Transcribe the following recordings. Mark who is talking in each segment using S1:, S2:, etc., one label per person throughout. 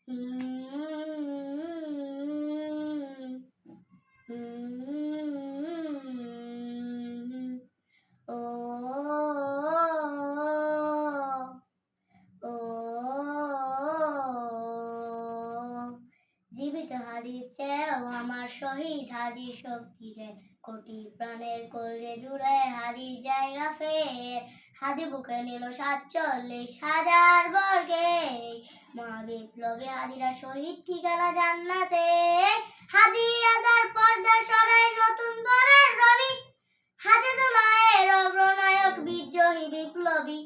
S1: ও ও জীবিত হাদির চেয়েও আমার শহীদ হাদি শক্তি রে, কোটি প্রাণের কলরে জুড়ে হাদির জায়গা ফের, হাদি বুকে নিল ৪৭,০০০ বর্গে, মহা বিপ্লবী হাদিরা শহীদ ঠিকানা জান্নাতে, হাদি আদার পর্দা সরাই নতুন ভোরের রবি, হাতে তোলায় অগ্রনায়ক বিদ্রোহী বিপ্লবী,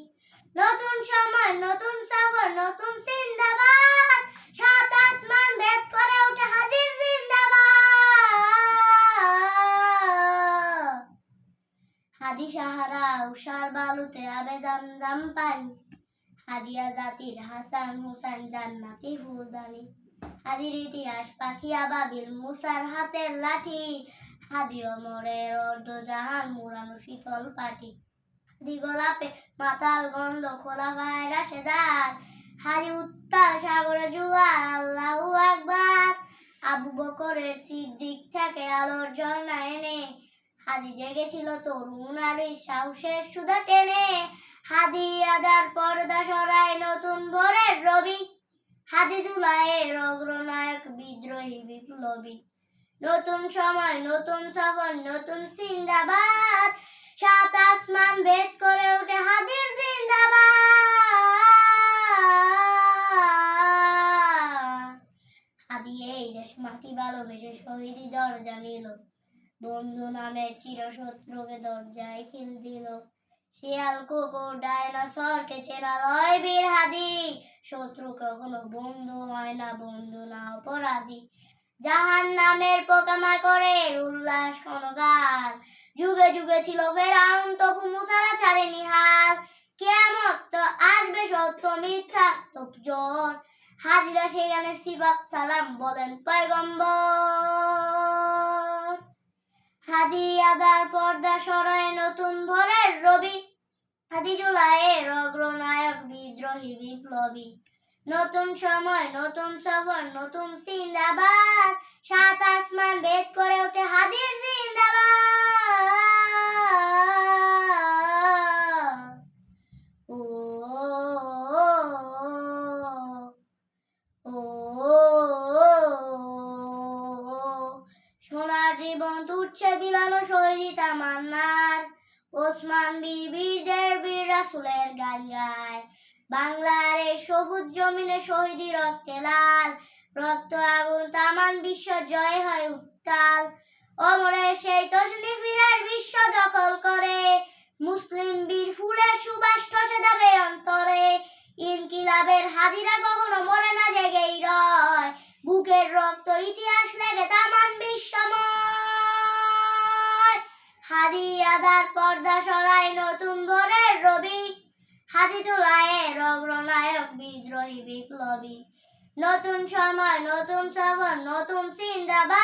S1: নতুন সময় নতুন সফর নতুন জিন্দাবাদ, সাত আসমান ভেদ করে ওঠে হাদির জিন্দাবাদ, হাদি সাহারা উষার বালুতে আবে জামজাম পানি, হাদিয়া জাতির হাসান হুসাইন জান্নাতি ফুলদানি, হাদির ইতিহাস পাখি আবাবিল মুসার হাতের লাঠি, হাদি অমরের অর্ধজাহান মুরানো শীতল পাটি, হাদি গোলাপে মাতাল গন্ধ খোলা পায় রাশেদার, হাদি উত্তাল সাগরে জুয়ার আল্লাহু আকবার, আবু বকরের সিদ্দিক থেকে আলোর ঝর্ণা এনে, হাদি জেগেছিল তরুণ আলীর সাহসের সুধা টেনে, হাদি আদার পর্দা সরাই নতুন ভোরের রবি, হাদি জুলাইয়ের অগ্রনায়ক বিদ্রোহী বিপ্লবী, নতুন সময় নতুন সফর নতুন জিন্দাবাদ, সাত আসমান ভেদ করে ওঠে হাদির জিন্দাবাদ, হাদি এই দেশ মাটি ভালোবেসে শহীদি দরজা নিল, বন্ধু নামে চিরশত্রুকে দরজায় খিল দিল, শিয়াল কুকুর ডায়নোসরকে চেনা লয় বীর হাদি, শত্রু কখনো বন্ধু হয় না, বন্ধু না অপরাধী, জাহান্নামের পোকামাকড়ের উল্লাস ক্ষণকাল, যুগে যুগে ছিল ফেরাউন তবু মুসারা ছাড়েনি হাল, কিয়ামত তো আসবে সত্য মিথ্যা তো জোর, হাদিরা সেখানে সিবাক সালাম বলেন পয়গম্বর, হাদি আদার পর্দা সরায় নতুন ভোরের রবি, হাদি জুলাইয়ের অগ্রনায়ক বিদ্রোহী বিপ্লবী, নতুন সময় নতুন সফর নতুন জিন্দাবাদ, সাত আসমান ভেদ করে ওঠে হাদির জিন্দাবাদ, ও ও সোনার জীবন তুচ্ছে বিলানো শহীদি তামান্নার, ওসমান বীর বীরদের বীর রাসূলের গান গায়, বাংলার এই সবুজ জমিনে শহীদি রক্তে লাল, রক্ত আগুন তামান বিশ্ব জয় হয় উত্তাল, অমরের সেই তসনিফিরের বিশ্ব দখল করে, মুসলিম বীর ফুলের সুবাস ঠসে যাবে অন্তরে, ইনকিলাবের হাদিরা কখনো মরে না জেগেই রয়, বুকের রক্ত ইতিহাস লেগে তামান বিশ্বময়, হাদি আদার পর্দা সরাই নতুন ভোরের রবি, হাদি জুলাইয়ের অগ্রনায়ক বিদ্রোহী বিপ্লবী, নতুন সময় নতুন সফর নতুন জিন্দাবাদ।